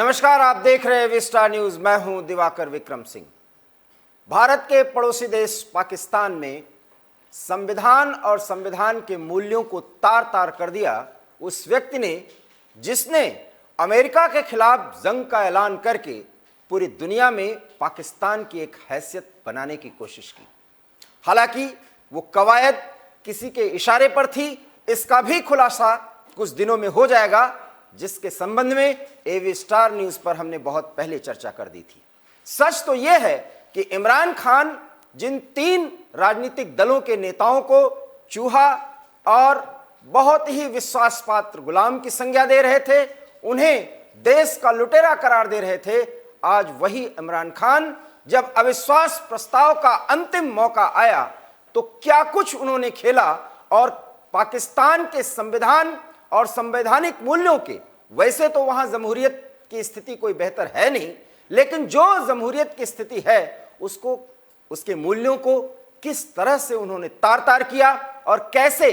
नमस्कार, आप देख रहे हैं विस्टार न्यूज। मैं हूं दिवाकर विक्रम सिंह। भारत के पड़ोसी देश पाकिस्तान में संविधान और संविधान के मूल्यों को तार तार कर दिया उस व्यक्ति ने जिसने अमेरिका के खिलाफ जंग का ऐलान करके पूरी दुनिया में पाकिस्तान की एक हैसियत बनाने की कोशिश की। हालांकि वो कवायद किसी के इशारे पर थी, इसका भी खुलासा कुछ दिनों में हो जाएगा, जिसके संबंध में एवी स्टार न्यूज पर हमने बहुत पहले चर्चा कर दी थी। सच तो यह है कि इमरान खान जिन 3 राजनीतिक दलों के नेताओं को चूहा और बहुत ही विश्वासपात्र गुलाम की संज्ञा दे रहे थे, उन्हें देश का लुटेरा करार दे रहे थे, आज वही इमरान खान जब अविश्वास प्रस्ताव का अंतिम मौका आया तो क्या कुछ उन्होंने खेला और पाकिस्तान के संविधान और संवैधानिक मूल्यों के, वैसे तो वहां जमहूरियत की स्थिति कोई बेहतर है नहीं, लेकिन जो जमहूरियत की स्थिति है उसको, उसके मूल्यों को किस तरह से उन्होंने तार तार किया और कैसे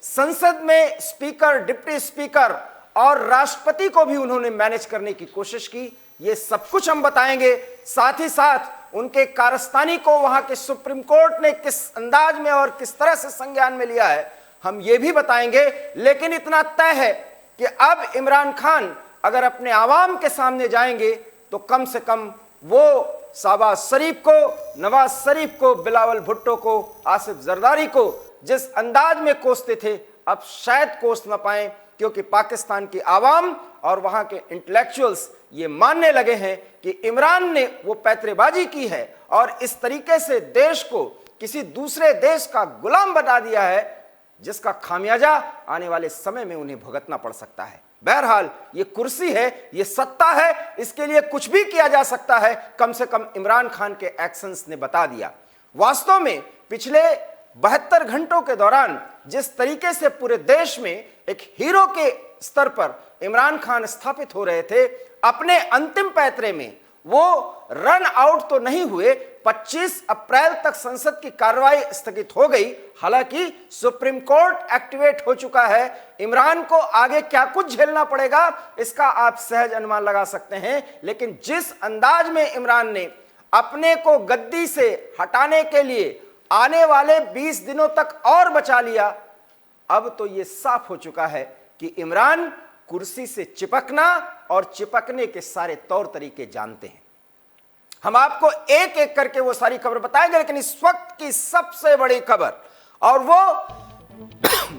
संसद में स्पीकर, डिप्टी स्पीकर और राष्ट्रपति को भी उन्होंने मैनेज करने की कोशिश की, ये सब कुछ हम बताएंगे। साथ ही साथ उनके कारस्तानी को वहां के सुप्रीम कोर्ट ने किस अंदाज में और किस तरह से संज्ञान में लिया है, हम ये भी बताएंगे। लेकिन इतना तय है कि अब इमरान खान अगर अपने आवाम के सामने जाएंगे तो कम से कम वो शहबाज शरीफ को, नवाज शरीफ को, बिलावल भुट्टो को, आसिफ जरदारी को जिस अंदाज में कोसते थे, अब शायद कोस न पाए, क्योंकि पाकिस्तान की आवाम और वहां के इंटेलेक्चुअल्स ये मानने लगे हैं कि इमरान ने वो पैतरेबाजी की है और इस तरीके से देश को किसी दूसरे देश का गुलाम बना दिया है, जिसका खामियाजा आने वाले समय में उन्हें भुगतना पड़ सकता है। बहरहाल ये कुर्सी है, ये सत्ता है, इसके लिए कुछ भी किया जा सकता है, कम से कम इमरान खान के एक्शंस ने बता दिया। वास्तव में पिछले 72 घंटों के दौरान जिस तरीके से पूरे देश में एक हीरो के स्तर पर इमरान खान स्थापित हो रहे थे, अपने अंतिम पैतरे में वो रन आउट तो नहीं हुए। 25 अप्रैल तक संसद की कार्रवाई स्थगित हो गई। हालांकि सुप्रीम कोर्ट एक्टिवेट हो चुका है। इमरान को आगे क्या कुछ झेलना पड़ेगा इसका आप सहज अनुमान लगा सकते हैं। लेकिन जिस अंदाज में इमरान ने अपने को गद्दी से हटाने के लिए आने वाले 20 दिनों तक और बचा लिया, अब तो यह साफ हो चुका है कि इमरान कुर्सी से चिपकना और चिपकने के सारे तौर तरीके जानते हैं। हम आपको एक एक करके वो सारी खबर बताएंगे, लेकिन इस वक्त की सबसे बड़ी खबर, और वो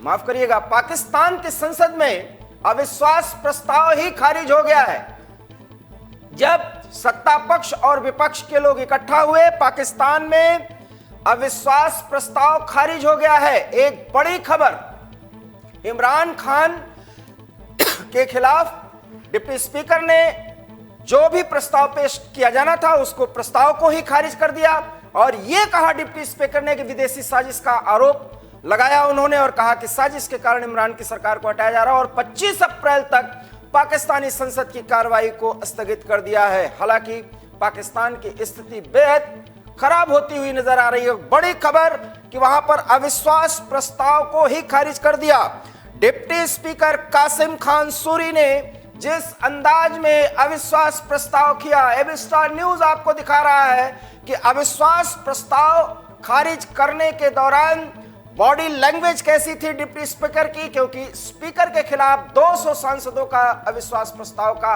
माफ करिएगा, पाकिस्तान की संसद में अविश्वास प्रस्ताव ही खारिज हो गया है। जब सत्ता पक्ष और विपक्ष के लोग इकट्ठा हुए, पाकिस्तान में अविश्वास प्रस्ताव खारिज हो गया है। एक बड़ी खबर, इमरान खान के खिलाफ डिप्टी स्पीकर ने जो भी प्रस्ताव पेश किया जाना था उसको, प्रस्ताव को ही खारिज कर दिया और यह कहा डिप्टी स्पीकर ने कि विदेशी साजिश का आरोप लगाया उन्होंने और कहा कि साजिश के कारण इमरान की सरकार को हटाया जा रहा है और 25 अप्रैल तक पाकिस्तानी संसद की कार्रवाई को स्थगित कर दिया है। हालांकि पाकिस्तान की स्थिति बेहद खराब होती हुई नजर आ रही है। बड़ी खबर कि वहां पर अविश्वास प्रस्ताव को ही खारिज कर दिया। डिप्टी स्पीकर कासिम खान सूरी ने जिस अंदाज में अविश्वास प्रस्ताव किया, एवी स्टार न्यूज आपको दिखा रहा है कि अविश्वास प्रस्ताव खारिज करने के दौरान बॉडी लैंग्वेज कैसी थी डिप्टी स्पीकर की, क्योंकि स्पीकर के खिलाफ 200 सांसदों का अविश्वास प्रस्ताव का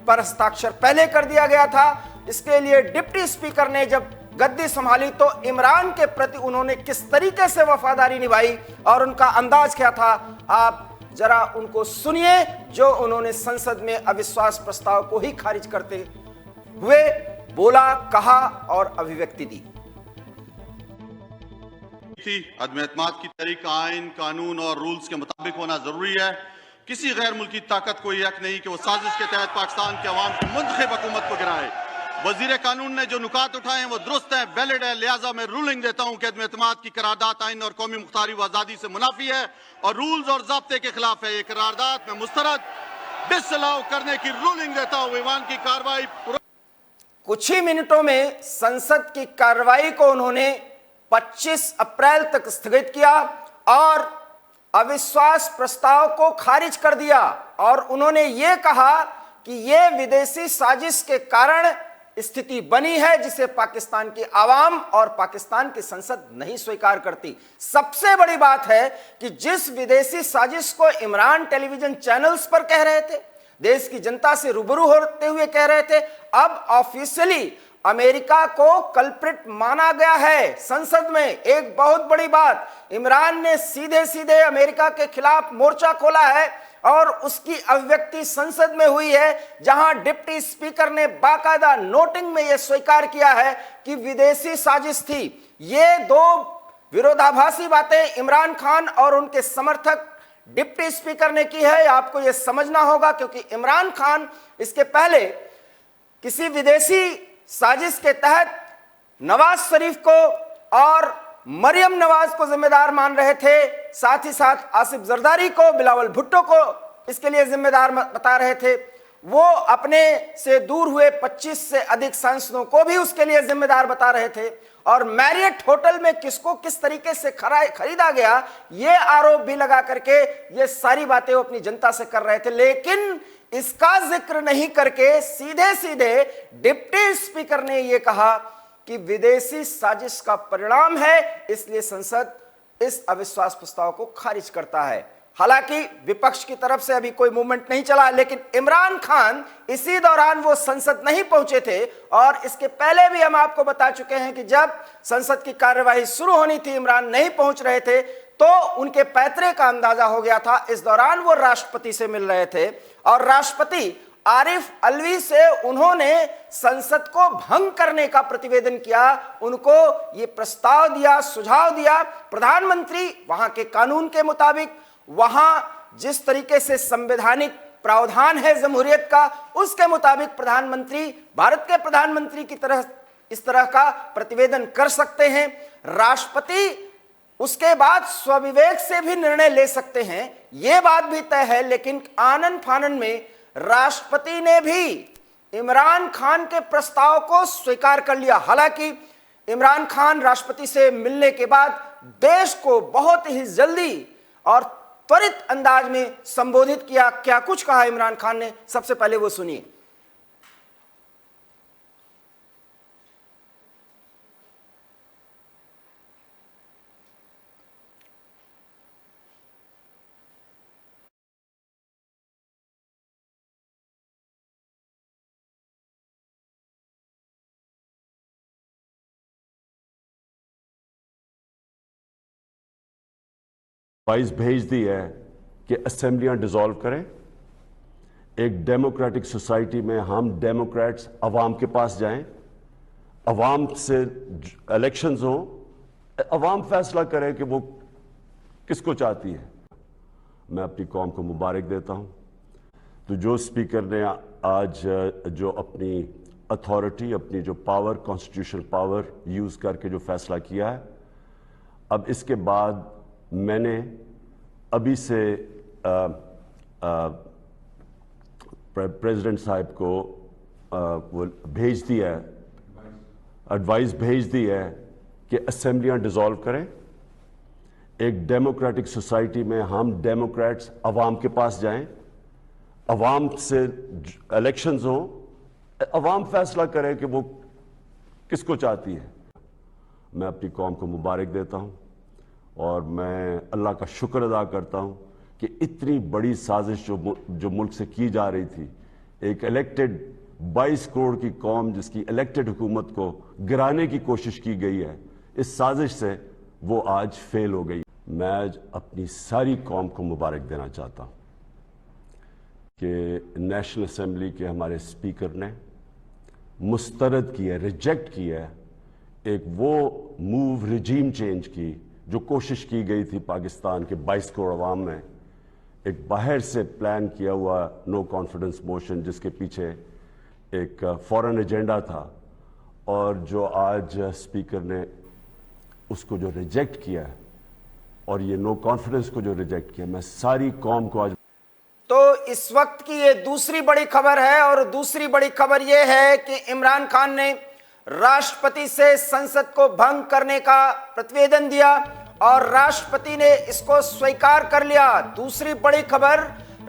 पर हस्ताक्षर पहले कर दिया गया था। इसके लिए डिप्टी स्पीकर ने जब गद्दी संभाली तो इमरान के प्रति उन्होंने किस तरीके से वफादारी निभाई और उनका अंदाज क्या था, आप जरा उनको सुनिए, जो उन्होंने संसद में अविश्वास प्रस्ताव को ही खारिज करते हुए बोला, कहा और अभिव्यक्ति दी। अदम एतमाद की तहरीक आइन, कानून और रूल्स के मुताबिक होना जरूरी है। किसी गैर मुल्की ताकत को यह हक नहीं कि वो साजिश के तहत पाकिस्तान के अवाम की मुंतखब हुकूमत को गिराए। वजीर कानून ने जो नुकात उठाए हैं वो दुरुस्त है, वैलिड है, लिहाजा मैं रूलिंग देता हूं कि अदम एतमाद की करारदाद आइन और कौमी मुख्तारी व आज़ादी से मुनाफी है और रूल्स और ज़ाब्ते के खिलाफ है। ये करारदाद में मुस्तरद डिसअलाउ करने की रूलिंग देता हूं। ईवान की कार्रवाई कुछ ही मिनटों में संसद की कार्रवाई को उन्होंने 25 अप्रैल तक स्थगित किया और अविश्वास प्रस्ताव को खारिज कर दिया और उन्होंने ये कहा कि यह विदेशी साजिश के कारण स्थिति बनी है जिसे पाकिस्तान की आवाम और पाकिस्तान की संसद नहीं स्वीकार करती। सबसे बड़ी बात है कि जिस विदेशी साजिश को इमरान टेलीविजन चैनल्स पर कह रहे थे, देश की जनता से रूबरू होते हुए कह रहे थे, अब ऑफिशियली अमेरिका को कल्प्रिट माना गया है संसद में। एक बहुत बड़ी बात, इमरान ने सीधे सीधे अमेरिका के खिलाफ मोर्चा खोला है और उसकी अभिव्यक्ति संसद में हुई है, जहां डिप्टी स्पीकर ने बाकायदा नोटिंग में यह स्वीकार किया है कि विदेशी साजिश थी। ये दो विरोधाभासी बातें इमरान खान और उनके समर्थक डिप्टी स्पीकर ने की है। आपको यह समझना होगा, क्योंकि इमरान खान इसके पहले किसी विदेशी साजिश के तहत नवाज शरीफ को और मरियम नवाज को जिम्मेदार मान रहे थे, साथ ही साथ आसिफ जरदारी को, बिलावल भुट्टो को इसके लिए जिम्मेदार बता रहे थे। वो अपने से दूर हुए 25 से अधिक सांसदों को भी उसके लिए जिम्मेदार बता रहे थे। और मैरियट होटल में किसको किस तरीके से खरीदा गया, ये आरोप भी लगा करके ये सारी बातें वो अपनी जनता से कर रहे थे। लेकिन इसका जिक्र नहीं करके सीधे सीधे डिप्टी स्पीकर ने यह कहा कि विदेशी साजिश का परिणाम है, इसलिए संसद इस अविश्वास प्रस्ताव को खारिज करता है। हालांकि विपक्ष की तरफ से अभी कोई मूवमेंट नहीं चला, लेकिन इमरान खान इसी दौरान वो संसद नहीं पहुंचे थे। और इसके पहले भी हम आपको बता चुके हैं कि जब संसद की कार्यवाही शुरू होनी थी, इमरान नहीं पहुंच रहे थे, तो उनके पैतरे का अंदाजा हो गया था। इस दौरान वो राष्ट्रपति से मिल रहे थे और राष्ट्रपति आरिफ अलवी से उन्होंने संसद को भंग करने का प्रतिवेदन किया, उनको ये प्रस्ताव दिया, सुझाव दिया। प्रधानमंत्री वहां के कानून के मुताबिक, वहां जिस तरीके से संवैधानिक प्रावधान है जमहूरियत का, उसके मुताबिक प्रधानमंत्री भारत के प्रधानमंत्री की तरह इस तरह का प्रतिवेदन कर सकते हैं। राष्ट्रपति उसके बाद स्वविवेक से भी निर्णय ले सकते हैं, यह बात भी तय है। लेकिन आनन फानन में राष्ट्रपति ने भी इमरान खान के प्रस्ताव को स्वीकार कर लिया। हालांकि इमरान खान राष्ट्रपति से मिलने के बाद देश को बहुत ही जल्दी और त्वरित अंदाज में संबोधित किया। क्या कुछ कहा इमरान खान ने, सबसे पहले वो सुनिए। वाइस भेज दी है कि असेंबलियां डिसॉल्व करें। एक डेमोक्रेटिक सोसाइटी में हम डेमोक्रेट्स अवाम के पास जाएं, अवाम से इलेक्शंस हो, अवाम फैसला करे कि वो किसको चाहती है। मैं अपनी कौम को मुबारक देता हूं। तो जो स्पीकर ने आज जो अपनी अथॉरिटी, अपनी जो पावर, कॉन्स्टिट्यूशनल पावर यूज करके जो फैसला किया है, अब इसके बाद मैंने अभी से प्रेसिडेंट साहब को वो भेज दिया है, एडवाइस भेज दी है कि असेंबलियां डिसॉल्व करें। एक डेमोक्रेटिक सोसाइटी में हम डेमोक्रेट्स अवाम के पास जाएं, अवाम से इलेक्शंस हो, अवाम फैसला करे कि वो किसको चाहती है। मैं अपनी कौम को मुबारक देता हूं और मैं अल्लाह का शुक्र अदा करता हूं कि इतनी बड़ी साजिश जो मुल्क से की जा रही थी, एक इलेक्टेड 22 करोड़ की कौम जिसकी इलेक्टेड हुकूमत को गिराने की कोशिश की गई है, इस साजिश से वो आज फेल हो गई। मैं आज अपनी सारी कौम को मुबारक देना चाहता हूं कि नेशनल असेंबली के हमारे स्पीकर ने मुस्तरद किया, रिजेक्ट किया एक वो मूव, रिजीम चेंज की जो कोशिश की गई थी पाकिस्तान के 22 करोड़ अवाम में, एक बाहर से प्लान किया हुआ नो कॉन्फिडेंस मोशन जिसके पीछे एक फॉरेन एजेंडा था, और जो आज स्पीकर ने उसको जो रिजेक्ट किया है और ये नो कॉन्फिडेंस को जो रिजेक्ट किया, मैं सारी कौम को आज। तो इस वक्त की ये दूसरी बड़ी खबर है, और दूसरी बड़ी खबर ये है कि इमरान खान ने राष्ट्रपति से संसद को भंग करने का प्रतिवेदन दिया और राष्ट्रपति ने इसको स्वीकार कर लिया। दूसरी बड़ी खबर,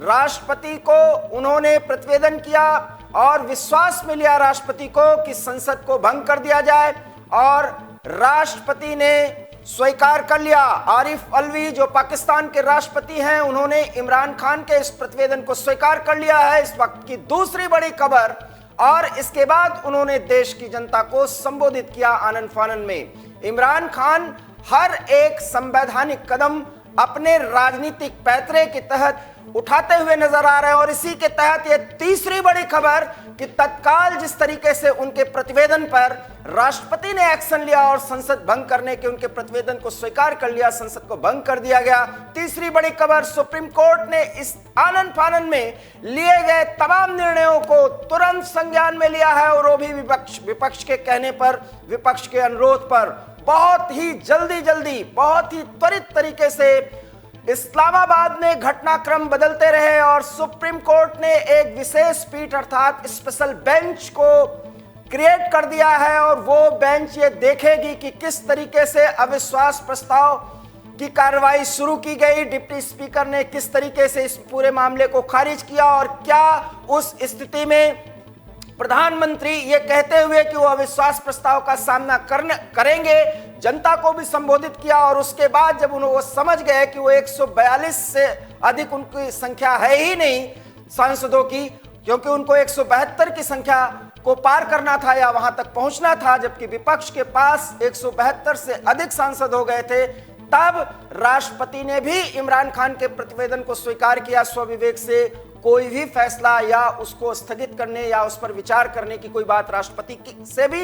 राष्ट्रपति को उन्होंने प्रतिवेदन किया और विश्वास में लिया राष्ट्रपति को कि संसद को भंग कर दिया जाए, और राष्ट्रपति ने स्वीकार कर लिया। आरिफ अलवी जो पाकिस्तान के राष्ट्रपति हैं, उन्होंने इमरान खान के इस प्रतिवेदन को स्वीकार कर लिया है। इस वक्त की दूसरी बड़ी खबर, और इसके बाद उन्होंने देश की जनता को संबोधित किया आनन फानन में। इमरान खान हर एक संवैधानिक कदम अपने राजनीतिक पैतरे के तहत उठाते हुए नजर आ रहे हैं, और इसी के तहत ये तीसरी बड़ी खबर कि तत्काल जिस तरीके से उनके प्रतिवेदन पर राष्ट्रपति ने एक्शन लिया और संसद भंग करने के उनके प्रतिवेदन को स्वीकार कर लिया, संसद को भंग कर दिया गया। तीसरी बड़ी खबर, सुप्रीम कोर्ट ने इस आनन फानन में लिए गए तमाम निर्णयों को तुरंत संज्ञान में लिया है, और वो भी विपक्ष के कहने पर, विपक्ष के अनुरोध पर बहुत ही जल्दी बहुत ही त्वरित तरीके से इस्लामाबाद में घटनाक्रम बदलते रहे, और सुप्रीम कोर्ट ने एक विशेष पीठ अर्थात स्पेशल बेंच को क्रिएट कर दिया है, और वो बेंच ये देखेगी कि किस तरीके से अविश्वास प्रस्ताव की कार्रवाई शुरू की गई, डिप्टी स्पीकर ने किस तरीके से इस पूरे मामले को खारिज किया, और क्या उस स्थिति में प्रधानमंत्री ये कहते हुए कि वो अविश्वास प्रस्ताव का सामना करेंगे, जनता को भी संबोधित किया। और उसके बाद जब वो समझ गए कि वो 142 से अधिक उनकी संख्या है ही नहीं सांसदों की, क्योंकि उनको 172 की संख्या को पार करना था या वहां तक पहुंचना था, जबकि विपक्ष के पास 172 से अधिक सांसद हो गए थे, तब राष्ट्रपति ने भी इमरान खान के प्रतिवेदन को स्वीकार किया। स्वविवेक से कोई भी फैसला या उसको स्थगित करने या उस पर विचार करने की कोई बात राष्ट्रपति से भी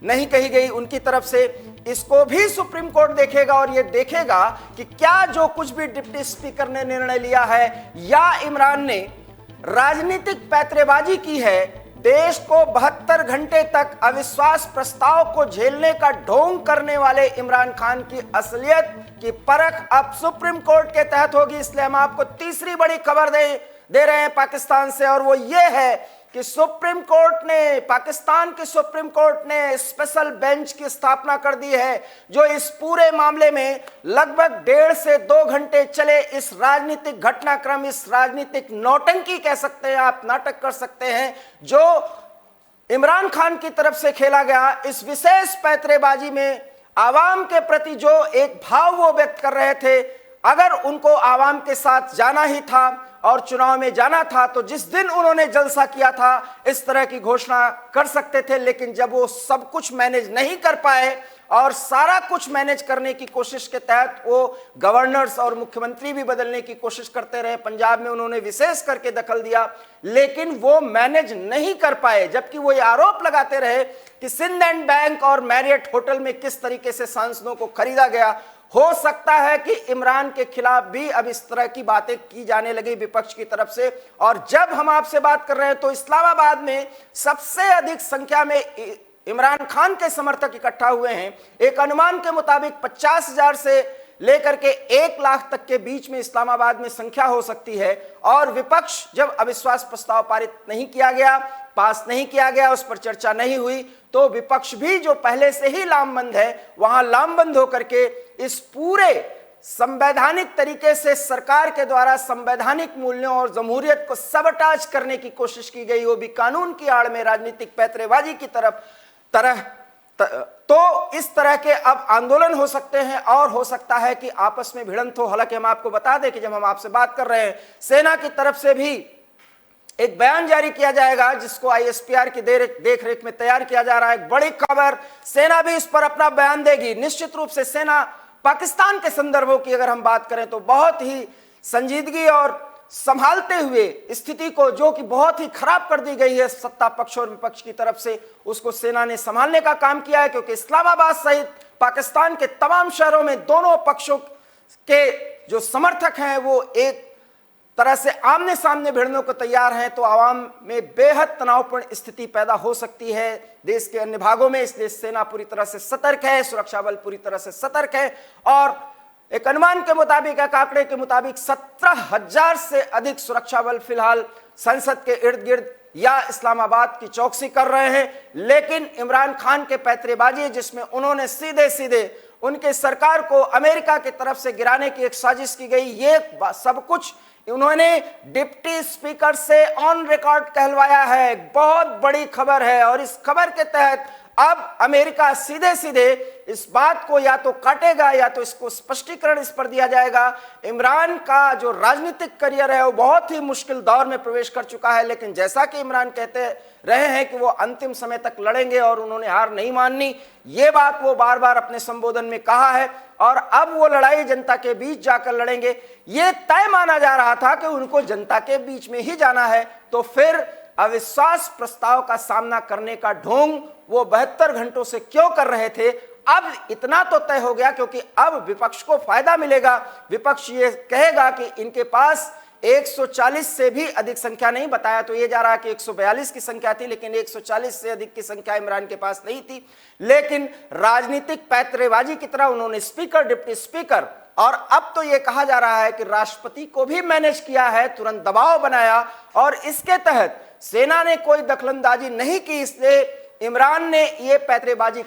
नहीं कही गई उनकी तरफ से। इसको भी सुप्रीम कोर्ट देखेगा, और यह देखेगा कि क्या जो कुछ भी डिप्टी स्पीकर ने निर्णय लिया है या इमरान ने राजनीतिक पैतरेबाजी की है, देश को 72 घंटे तक अविश्वास प्रस्ताव को झेलने का ढोंग करने वाले इमरान खान की असलियत की परख अब सुप्रीम कोर्ट के तहत होगी। इसलिए हम आपको तीसरी बड़ी खबर दे रहे हैं पाकिस्तान से, और वो ये है कि सुप्रीम कोर्ट ने, पाकिस्तान की सुप्रीम कोर्ट ने स्पेशल बेंच की स्थापना कर दी है, जो इस पूरे मामले में लगभग 1.5 से 2 घंटे चले इस राजनीतिक घटनाक्रम, इस राजनीतिक नौटंकी कह सकते हैं आप, नाटक कर सकते हैं, जो इमरान खान की तरफ से खेला गया। इस विशेष पैतरेबाजी में आवाम के प्रति जो एक भाव वो व्यक्त कर रहे थे, अगर उनको आवाम के साथ जाना ही था और चुनाव में जाना था, तो जिस दिन उन्होंने जलसा किया था इस तरह की घोषणा कर सकते थे, लेकिन जब वो सब कुछ मैनेज नहीं कर पाए और सारा कुछ मैनेज करने की कोशिश के तहत वो गवर्नर्स और मुख्यमंत्री भी बदलने की कोशिश करते रहे, पंजाब में उन्होंने विशेष करके दखल दिया, लेकिन वो मैनेज नहीं कर पाए, जबकि वो ये आरोप लगाते रहे कि सिंध एंड बैंक और मैरियट होटल में किस तरीके से सांसदों को खरीदा गया। हो सकता है कि इमरान के खिलाफ भी अब इस तरह की बातें की जाने लगी विपक्ष की तरफ से। और जब हम आपसे बात कर रहे हैं तो इस्लामाबाद में सबसे अधिक संख्या में इमरान खान के समर्थक इकट्ठा हुए हैं। एक अनुमान के मुताबिक 50,000 से लेकर के 1 लाख तक के बीच में इस्लामाबाद में संख्या हो सकती है। और विपक्ष जब अविश्वास प्रस्ताव पारित नहीं किया गया, पास नहीं किया गया, उस पर चर्चा नहीं हुई, तो विपक्ष भी जो पहले से ही लामबंद है, वहां लामबंद होकर के इस पूरे संवैधानिक तरीके से सरकार के द्वारा संवैधानिक मूल्यों और जमहूरियत को सबटाज करने की कोशिश की गई, वो भी कानून की आड़ में राजनीतिक पैतरेबाजी की तो इस तरह के अब आंदोलन हो सकते हैं और हो सकता है कि आपस में भिड़ंत हो। हालांकि हम आपको बता दें कि जब हम आपसे बात कर रहे हैं, सेना की तरफ से भी एक बयान जारी किया जाएगा, जिसको आईएसपीआर की देख रेख में तैयार किया जा रहा है। एक बड़ी खबर, सेना भी इस पर अपना बयान देगी। निश्चित रूप से सेना पाकिस्तान के संदर्भों की अगर हम बात करें तो बहुत ही संजीदगी और संभालते हुए स्थिति को, जो कि बहुत ही खराब कर दी गई है सत्ता पक्ष और विपक्ष की तरफ से, उसको सेना ने संभालने का काम किया है। क्योंकि इस्लामाबाद सहित पाकिस्तान के तमाम शहरों में दोनों पक्षों के जो समर्थक हैं वो एक तरह से आमने सामने भिड़ने को तैयार हैं, तो आवाम में बेहद तनावपूर्ण स्थिति पैदा हो सकती है देश के अन्य भागों में। इसलिए सेना पूरी तरह से सतर्क है, सुरक्षा बल पूरी तरह से सतर्क है, और एक अनुमान के मुताबिक, एक आंकड़े के मुताबिक 17,000 से अधिक सुरक्षा बल फिलहाल संसद के इर्द गिर्द या इस्लामाबाद की चौकसी कर रहे हैं। लेकिन इमरान खान के पैतरेबाजी, जिसमें उन्होंने सीधे सीधे उनके सरकार को अमेरिका की तरफ से गिराने की एक साजिश की गई, ये सब कुछ उन्होंने डिप्टी स्पीकर से ऑन रिकॉर्ड कहलवाया है। बहुत बड़ी खबर है और इस खबर के तहत अब अमेरिका सीधे सीधे इस बात को या तो काटेगा या तो इसको स्पष्टीकरण इस पर दिया जाएगा। इमरान का जो राजनीतिक करियर है वो बहुत ही मुश्किल दौर में प्रवेश कर चुका है, लेकिन जैसा कि इमरान कहते रहे हैं कि वो अंतिम समय तक लड़ेंगे और उन्होंने हार नहीं माननी, ये बात वो बार बार अपने संबोधन में कहा है और अब वो लड़ाई जनता के बीच जाकर लड़ेंगे। ये तय माना जा रहा था कि उनको जनता के बीच में ही जाना है, तो फिर अविश्वास प्रस्ताव का सामना करने का ढोंग वो 72 घंटों से क्यों कर रहे थे? अब इतना तो तय हो गया क्योंकि अब विपक्ष को फायदा मिलेगा। विपक्ष ये कहेगा कि इनके पास 140 से भी अधिक संख्या नहीं, बताया तो ये जा रहा है कि 142 की संख्या थी, लेकिन 140 से अधिक की संख्या इमरान के पास नहीं थी। लेकिन राजनीतिक पैंतरेबाजी की तरह उन्होंने स्पीकर, डिप्टी स्पीकर और अब तो ये कहा जा रहा है कि राष्ट्रपति को भी मैनेज किया है, तुरंत दबाव बनाया और इसके तहत सेना ने कोई दखलंदाजी नहीं की, इसलिए इमरान ने ये पैंतरेबाजी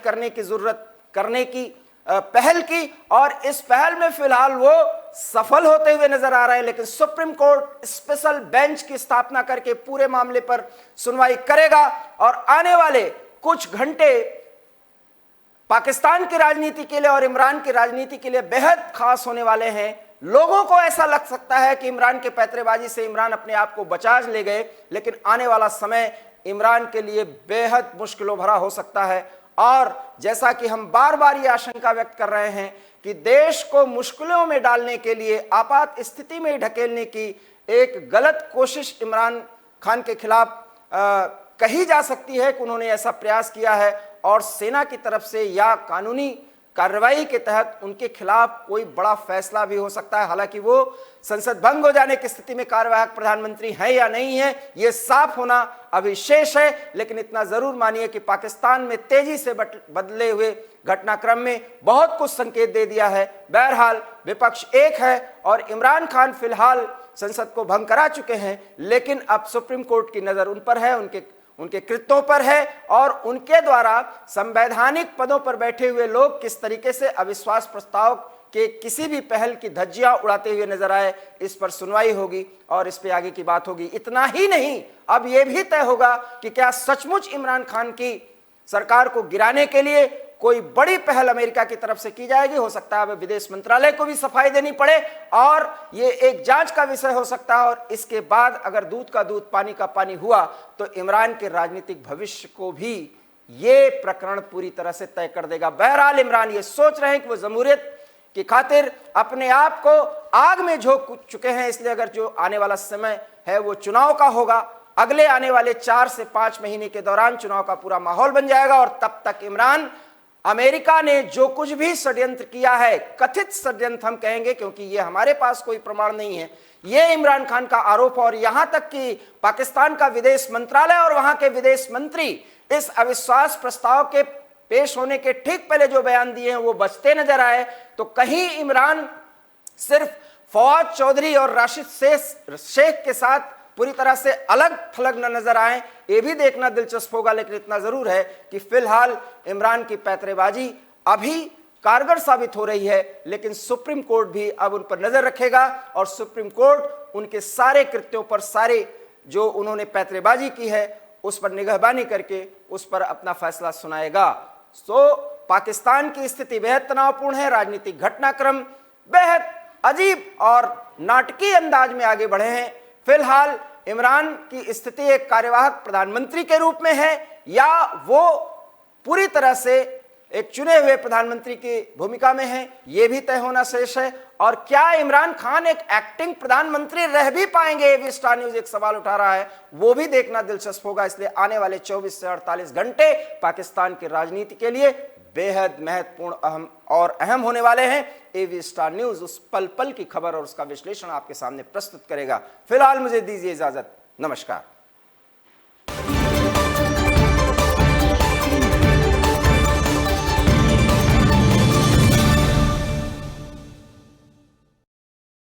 करने की पहल की और इस पहल में फिलहाल वो सफल होते हुए नजर आ रहे हैं। लेकिन सुप्रीम कोर्ट स्पेशल बेंच की स्थापना करके पूरे मामले पर सुनवाई करेगा और आने वाले कुछ घंटे पाकिस्तान की राजनीति के लिए और इमरान की राजनीति के लिए बेहद खास होने वाले हैं। लोगों को ऐसा लग सकता है कि इमरान के पैंतरेबाजी से इमरान अपने आप को बचा ले गए, लेकिन आने वाला समय इमरान के लिए बेहद मुश्किलों भरा हो सकता है। और जैसा कि हम बार बार ये आशंका व्यक्त कर रहे हैं कि देश को मुश्किलों में डालने के लिए, आपात स्थिति में ढकेलने की एक गलत कोशिश इमरान खान के खिलाफ कही जा सकती है कि उन्होंने ऐसा प्रयास किया है और सेना की तरफ से या कानूनी कार्रवाई के तहत उनके खिलाफ कोई बड़ा फैसला भी हो सकता है। हालांकि वो संसद भंग हो जाने की स्थिति में कार्यवाहक प्रधानमंत्री है या नहीं है, ये साफ होना अभी शेष है। लेकिन इतना जरूर मानिए कि पाकिस्तान में तेजी से बदले हुए घटनाक्रम में बहुत कुछ संकेत दे दिया है। बहरहाल विपक्ष एक है और इमरान खान फिलहाल संसद को भंग करा चुके हैं, लेकिन अब सुप्रीम कोर्ट की नजर उन पर है, उनके कृत्यों पर है और उनके द्वारा संवैधानिक पदों पर बैठे हुए लोग किस तरीके से अविश्वास प्रस्ताव के किसी भी पहल की धज्जियां उड़ाते हुए नजर आए, इस पर सुनवाई होगी और इस पे आगे की बात होगी। इतना ही नहीं, अब यह भी तय होगा कि क्या सचमुच इमरान खान की सरकार को गिराने के लिए कोई बड़ी पहल अमेरिका की तरफ से की जाएगी। हो सकता है अब विदेश मंत्रालय को भी सफाई देनी पड़े और ये एक जांच का विषय हो सकता है और इसके बाद अगर दूध का दूध पानी का पानी हुआ तो इमरान के राजनीतिक भविष्य को भी ये प्रकरण पूरी तरह से तय कर देगा। बहरहाल इमरान ये सोच रहे हैं कि वो जमहूरियत की खातिर अपने आप को आग में झोंक चुके हैं, इसलिए अगर जो आने वाला समय है वो चुनाव का होगा, अगले आने वाले 4 से 5 महीने के दौरान चुनाव का पूरा माहौल बन जाएगा और तब तक इमरान, अमेरिका ने जो कुछ भी षड्यंत्र किया है, कथित षड्यंत्र हम कहेंगे क्योंकि ये हमारे पास कोई प्रमाण नहीं है, ये इमरान खान का आरोप और यहां तक कि पाकिस्तान का विदेश मंत्रालय और वहां के विदेश मंत्री इस अविश्वास प्रस्ताव के पेश होने के ठीक पहले जो बयान दिए हैं वो बचते नजर आए। तो कहीं इमरान सिर्फ फवाद चौधरी और राशिद शेख के साथ पूरी तरह से अलग थलग न नजर आए, ये भी देखना दिलचस्प होगा। लेकिन इतना जरूर है कि फिलहाल इमरान की पैंतरेबाजी अभी कारगर साबित हो रही है, लेकिन सुप्रीम कोर्ट भी अब उन पर नजर रखेगा और सुप्रीम कोर्ट उनके सारे कृत्यों पर, सारे जो उन्होंने पैंतरेबाजी की है उस पर निगहबानी करके उस पर अपना फैसला सुनाएगा। तो पाकिस्तान की स्थिति बेहद तनावपूर्ण है, राजनीतिक घटनाक्रम बेहद अजीब और नाटकीय अंदाज में आगे बढ़े हैं। फिलहाल इमरान की स्थिति एक कार्यवाहक प्रधानमंत्री के रूप में है या वो पूरी तरह से एक चुने हुए प्रधानमंत्री की भूमिका में है, यह भी तय होना शेष है। और क्या इमरान खान एक एक्टिंग प्रधानमंत्री रह भी पाएंगे, एबी स्टार न्यूज एक सवाल उठा रहा है, वो भी देखना दिलचस्प होगा। इसलिए आने वाले 24 से 48 घंटे पाकिस्तान की राजनीति के लिए बेहद महत्वपूर्ण अहम होने वाले हैं। एबी स्टार न्यूज उस पल पल की खबर और उसका विश्लेषण आपके सामने प्रस्तुत करेगा। फिलहाल मुझे दीजिए इजाजत, नमस्कार।